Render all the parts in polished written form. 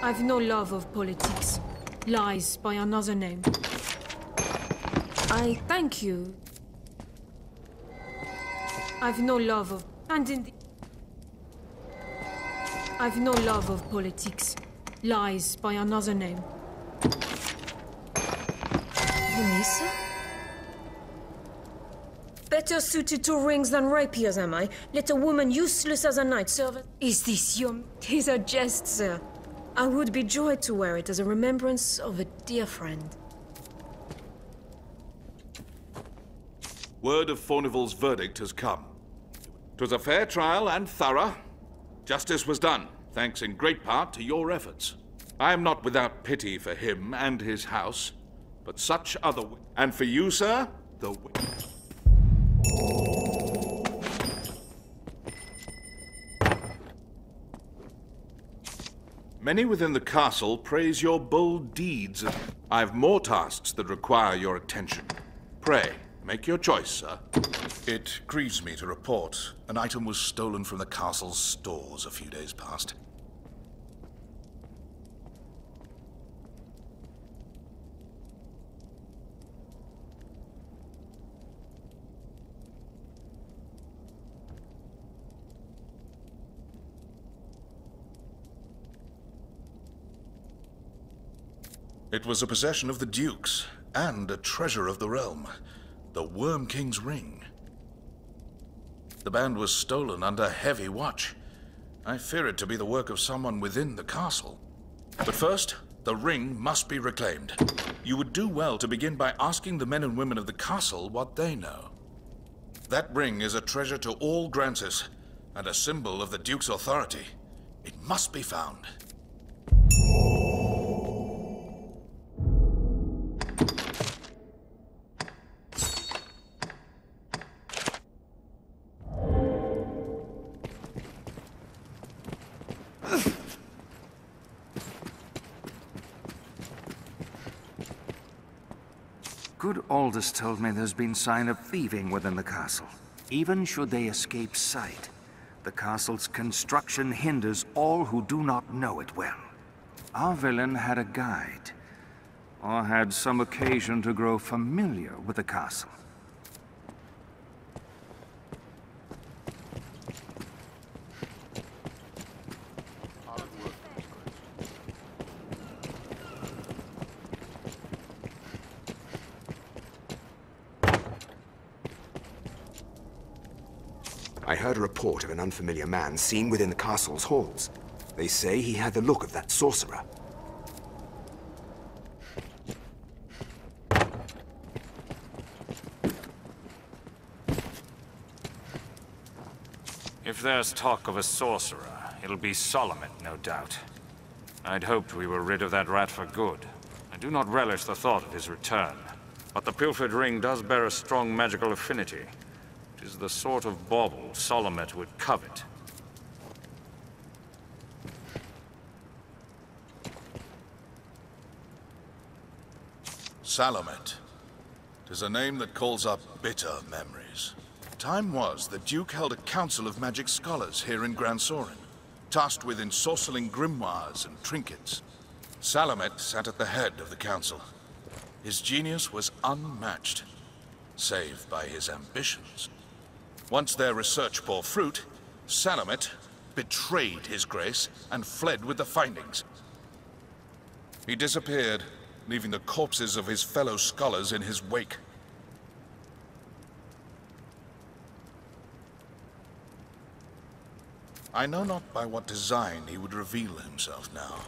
I've no love of politics. Lies by another name. I thank you. I've no love of... And in the... I've no love of politics. Lies by another name. Unisa? Better suited to rings than rapiers, am I? Let a woman useless as a knight serve... Is this your... 'Tis a jest, sir. I would be joyed to wear it as a remembrance of a dear friend. Word of Fornival's verdict has come. 'Twas a fair trial and thorough. Justice was done, thanks in great part to your efforts. I am not without pity for him and his house, but such other... And for you, sir, the... Many within the castle praise your bold deeds. I have more tasks that require your attention. Pray, make your choice, sir. It grieves me to report an item was stolen from the castle's stores a few days past. It was a possession of the Duke's, and a treasure of the realm, the Worm King's ring. The band was stolen under heavy watch. I fear it to be the work of someone within the castle. But first, the ring must be reclaimed. You would do well to begin by asking the men and women of the castle what they know. That ring is a treasure to all Grancis, and a symbol of the Duke's authority. It must be found. Good Aldous told me there's been sign of thieving within the castle. Even should they escape sight, the castle's construction hinders all who do not know it well. Our villain had a guide, or had some occasion to grow familiar with the castle. I heard a report of an unfamiliar man seen within the castle's halls. They say he had the look of that sorcerer. If there's talk of a sorcerer, it'll be Solomon, no doubt. I'd hoped we were rid of that rat for good. I do not relish the thought of his return. But the pilfered ring does bear a strong magical affinity. It is the sort of bauble Solomon would covet. Salamet. 'Tis a name that calls up bitter memories. Time was the Duke held a council of magic scholars here in Gran Soren, tasked with ensorceling grimoires and trinkets. Salamet sat at the head of the council. His genius was unmatched, save by his ambitions. Once their research bore fruit, Salamet betrayed his grace and fled with the findings. He disappeared, leaving the corpses of his fellow scholars in his wake. I know not by what design he would reveal himself now.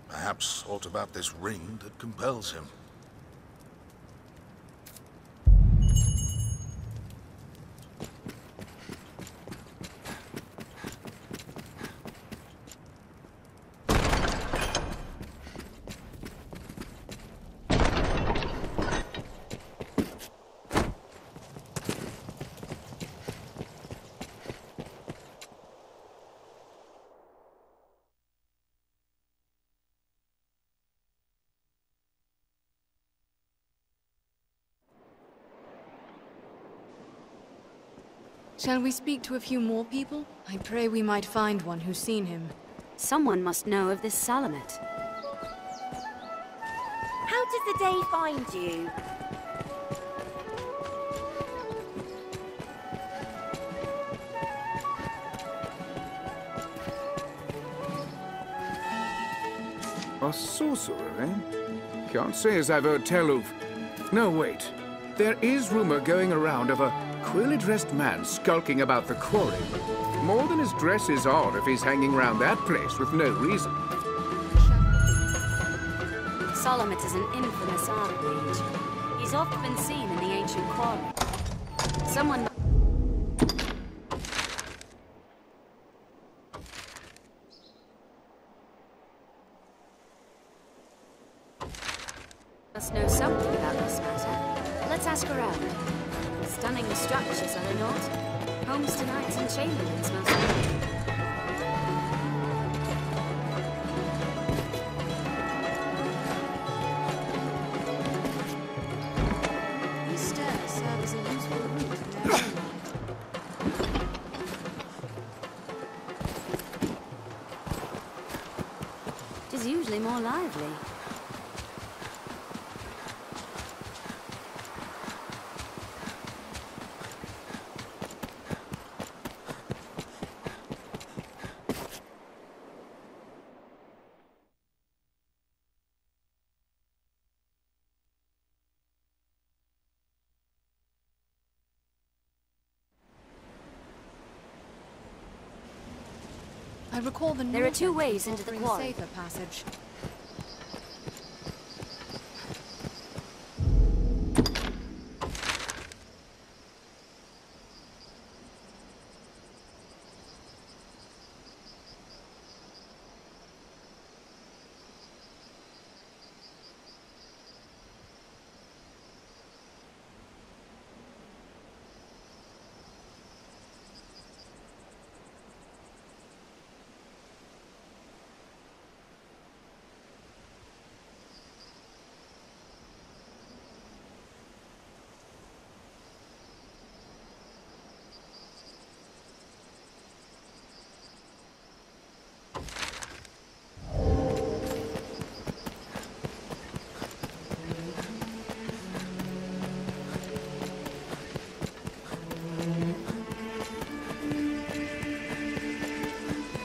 Perhaps aught about this ring that compels him. Shall we speak to a few more people? I pray we might find one who's seen him. Someone must know of this Salamet. How did the day find you? A sorcerer, eh? Can't say as I've heard tell of... No, wait. There is rumor going around of a queerly-dressed man skulking about the quarry. More than his dress is odd if he's hanging around that place with no reason. Salamet is an infamous archmage. He's often been seen in the ancient quarry. Someone... must know something about this matter. Let's ask around. Stunning structures, are they not? Homes to knights and chamberlains, mostly. These stairs serve as a useful route to their homeland. It is usually more lively. I recall the There are two north ways entrance into the offering quarry. safer passage.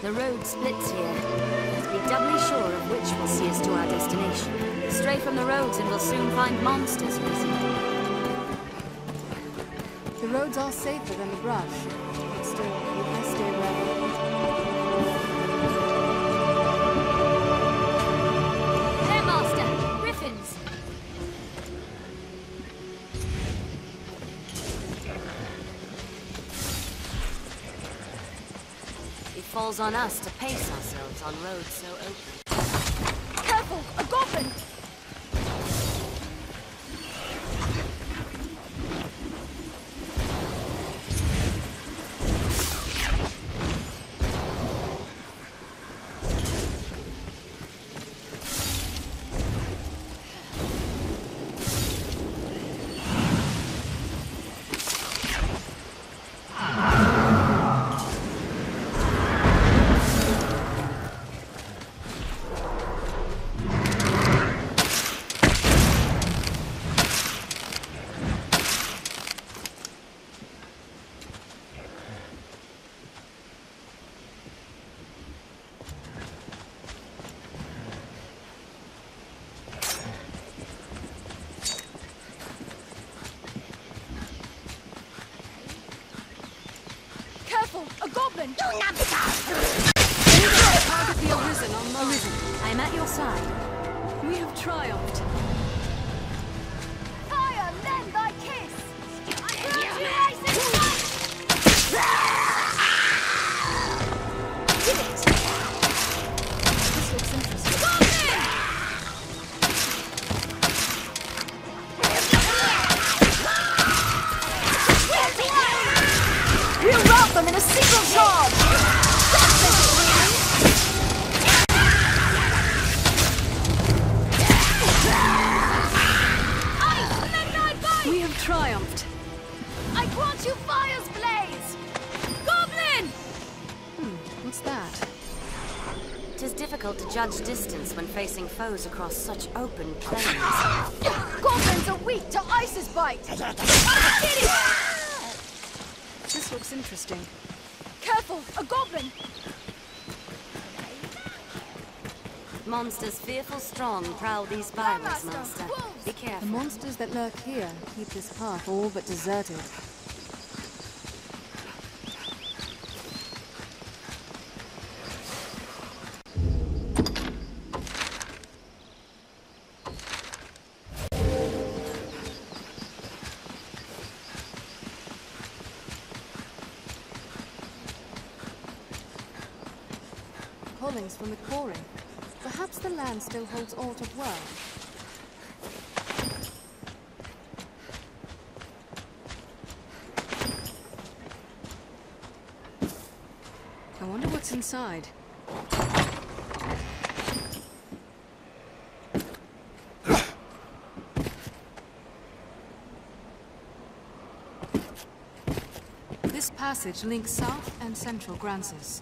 The road splits here. Let's be doubly sure of which will see us to our destination. Stray from the roads and we'll soon find monsters risen. The roads are safer than the brush, but still, we best stay where Master! Griffins! It falls on us to pace ourselves on roads so open. Careful! A goblin! A goblin! Target the Arisen on Mars. Arisen, I am at your side. We have triumphed. Fire, lend thy kiss! Give it! This looks interesting. We'll rout them in a single charge! that? It is difficult to judge distance when facing foes across such open plains. Goblins are weak to Ice's bite! This looks interesting. Careful! A goblin! Monsters fearful strong prowl these byways, Master, Master. wolves! Be The careful. monsters that lurk here keep this path all but deserted. Callings from the quarry. Perhaps the land still holds aught of wealth. I wonder what's inside. This passage links South and Central Grances.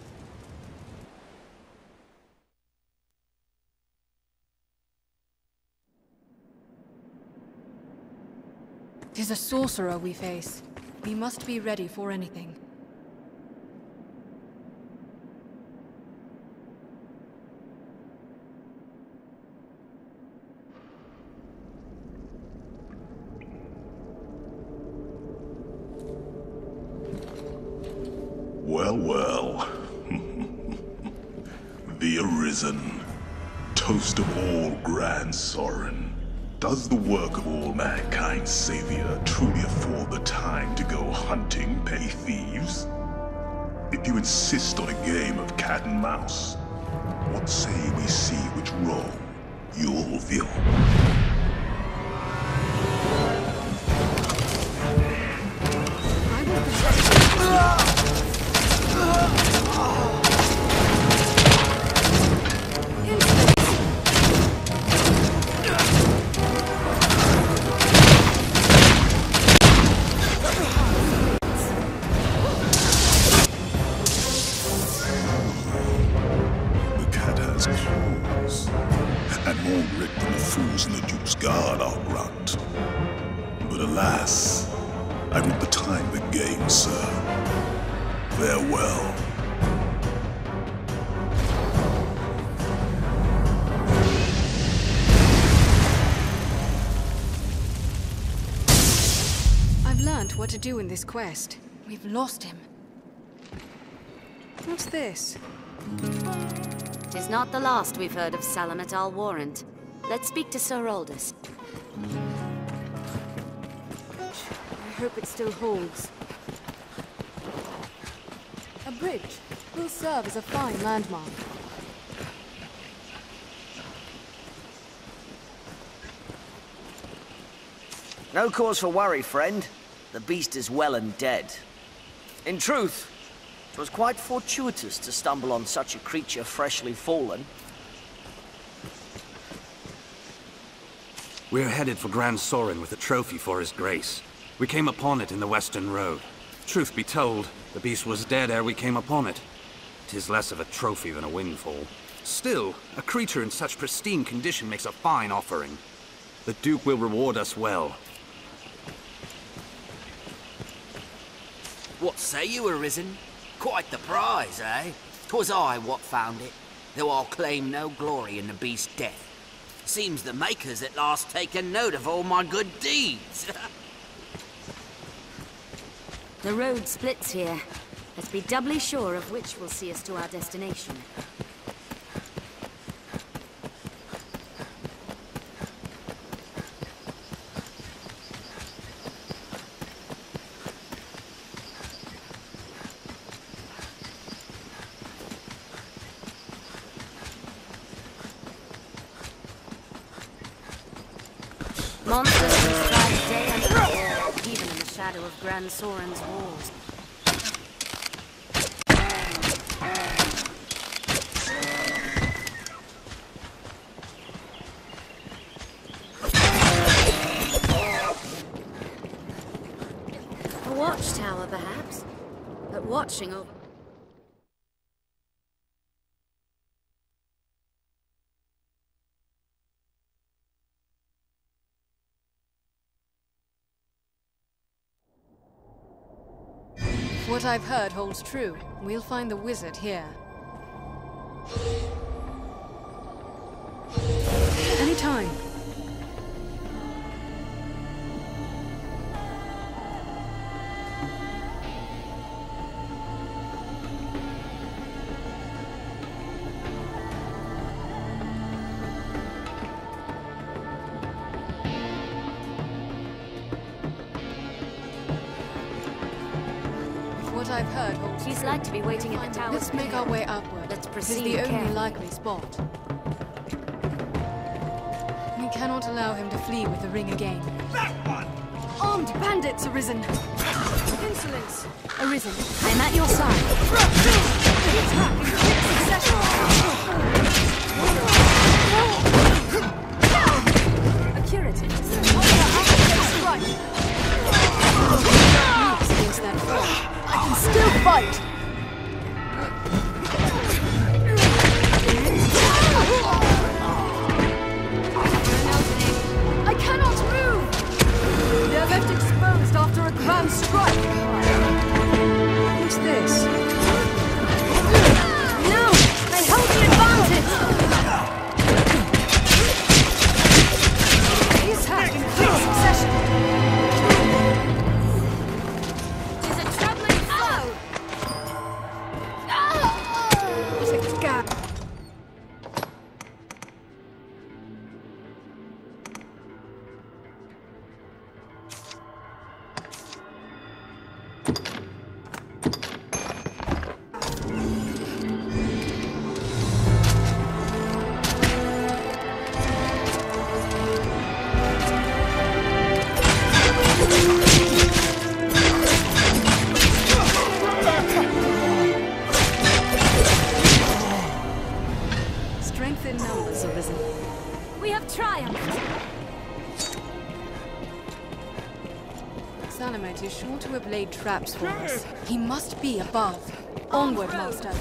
Tis a sorcerer we face. We must be ready for anything. Well, well. The Arisen. Toast of all Grand Sorin. Does the work of all mankind's savior truly afford the time to go hunting petty thieves? If you insist on a game of cat and mouse, what say we see which role you'll fill? Farewell. I've learned what to do in this quest. We've lost him. What's this? Tis not the last we've heard of Salamet Al Warrant. Let's speak to Sir Aldous. I hope it still holds. A bridge will serve as a fine landmark. No cause for worry, friend. The beast is well and dead. In truth, it was quite fortuitous to stumble on such a creature freshly fallen. We're headed for Grand Sorin with a trophy for his grace. We came upon it in the Western Road. Truth be told, the beast was dead ere we came upon it. 'Tis less of a trophy than a windfall. Still, a creature in such pristine condition makes a fine offering. The Duke will reward us well. What say you, Arisen? Quite the prize, eh? 'Twas I what found it, though I'll claim no glory in the beast's death. Seems the Maker's at last taken note of all my good deeds. The road splits here. Let's be doubly sure of which will see us to our destination. Monsters can strike day and night, even in the shadow of Grand Sorin's walls. A watchtower, perhaps? But watching over... what I've heard holds true, we'll find the wizard here. Anytime. What I've heard holds He's true. like to be waiting at the tower. Let's make our way upward. Let's It's proceed the only carefully. likely spot. We cannot allow him to flee with the ring again. That one! Armed bandits arisen! Insolence! Arisen, I'm at your side. Attack in quick succession! A curative. Strike! Moves against that foe. I can still fight! I cannot move! They're left exposed after a grand strike! What's this? No! I hold the advantage! Attack in quick succession! Tis a troubling foe! What a gap! Strength in numbers arisen. We have triumphed! Salamet is sure to have laid traps for us. He must be above. Onward, Master.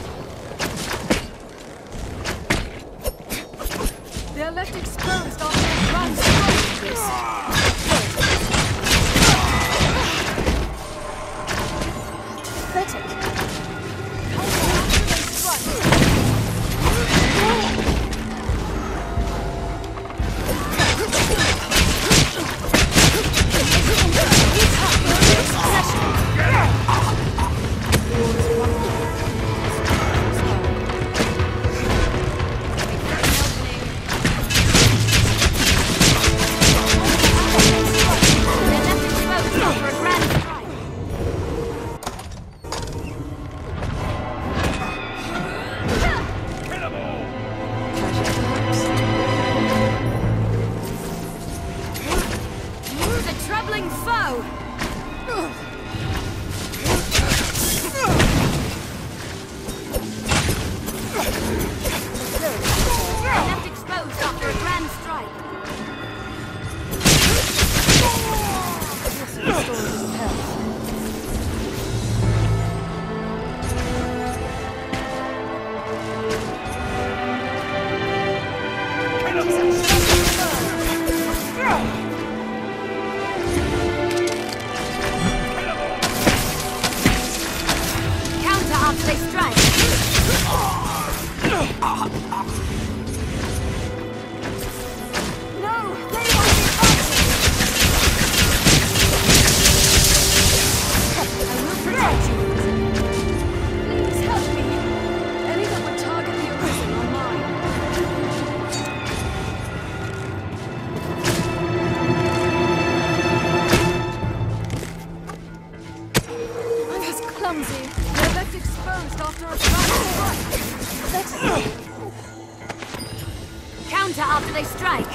They're left exposed after a grand strike. Pathetic. Counter after they strike.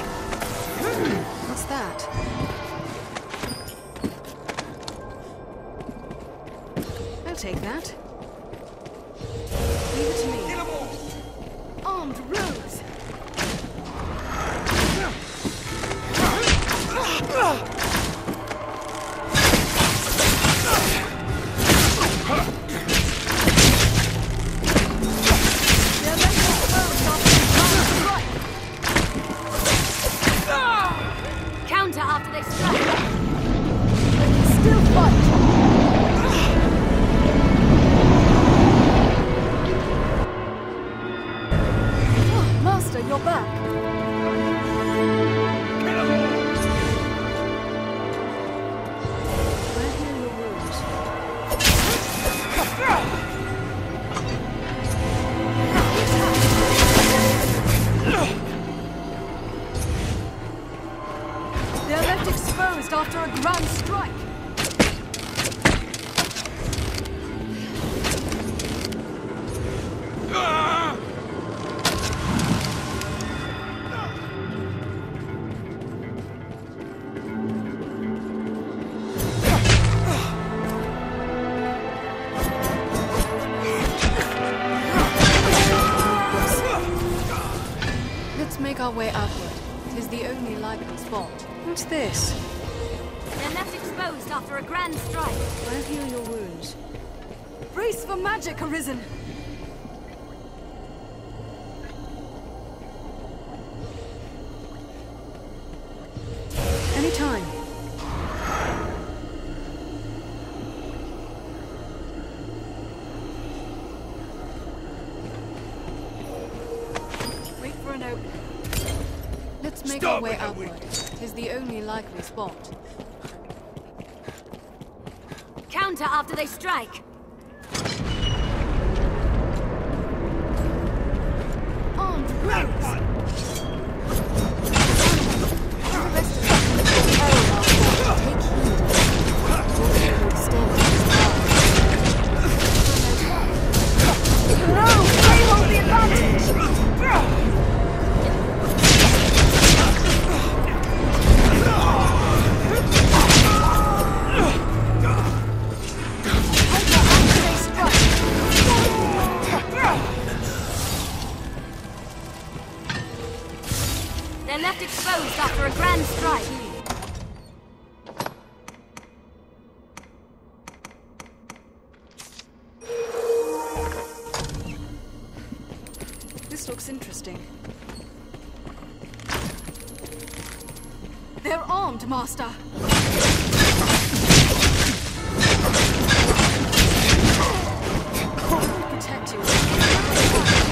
What's that? I'll take that. Leave it to me. Armed rogues. Counter after they strike. Still fight. You're back. I hear your wounds. They're left exposed after a grand strike. Let's make our way outward. It is the only likely spot. What's this? They're left exposed after a grand strike. I'll heal your wounds. Brace for magic, Arisen! Anytime. Wait for an opening. Let's make our way outward. It is the only likely spot. Counter after they strike. Armed roads! They're left exposed after a grand strike. This looks interesting. They're armed, Master! Protect you.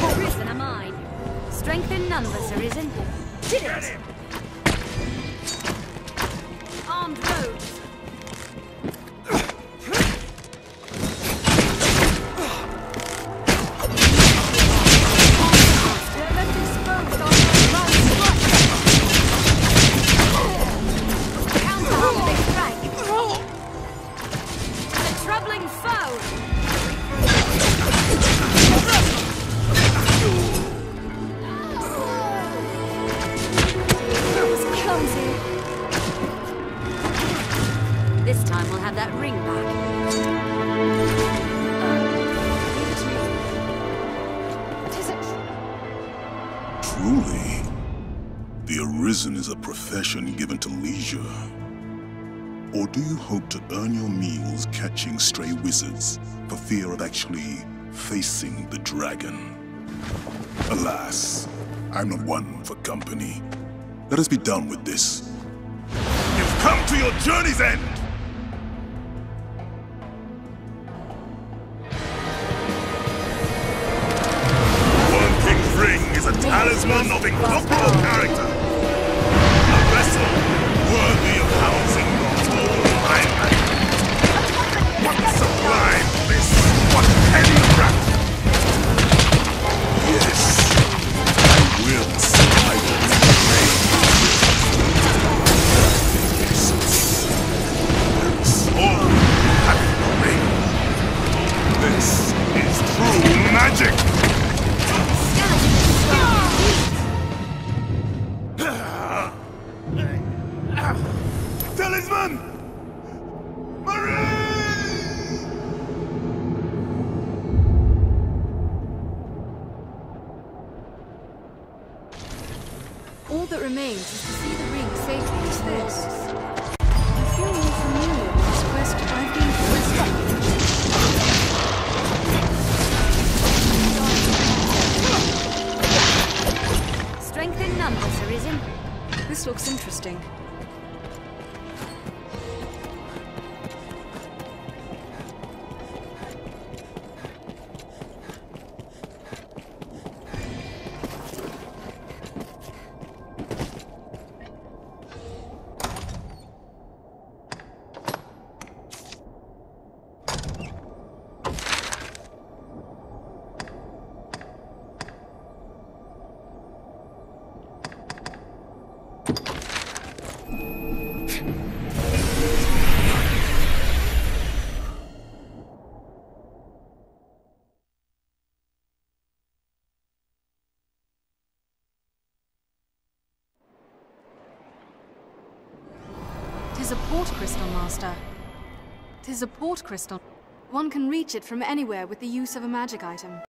Arisen am I. Strength in numbers, Arisen. Did it! Armed roads. They're left exposed after a grand strike. Counter after they strike. The troubling foe. This time we'll have that ring back. Truly, the Arisen is a profession given to leisure. Or do you hope to earn your meals catching stray wizards for fear of actually facing the dragon? Alas, I'm not one for company. Let us be done with this. You've come to your journey's end! One King's Ring is a talisman of incomparable character. A vessel worthy of housing your tall island. What sublime bliss! What heady craft! Yes, I will survive it. This is true magic! Talisman! Marie! All that remains is to see the ring safely as this. I feel more familiar with this quest. I've been Strength in numbers, Arisen. This looks interesting. a port crystal, Master. 'Tis a port crystal. One can reach it from anywhere with the use of a magic item.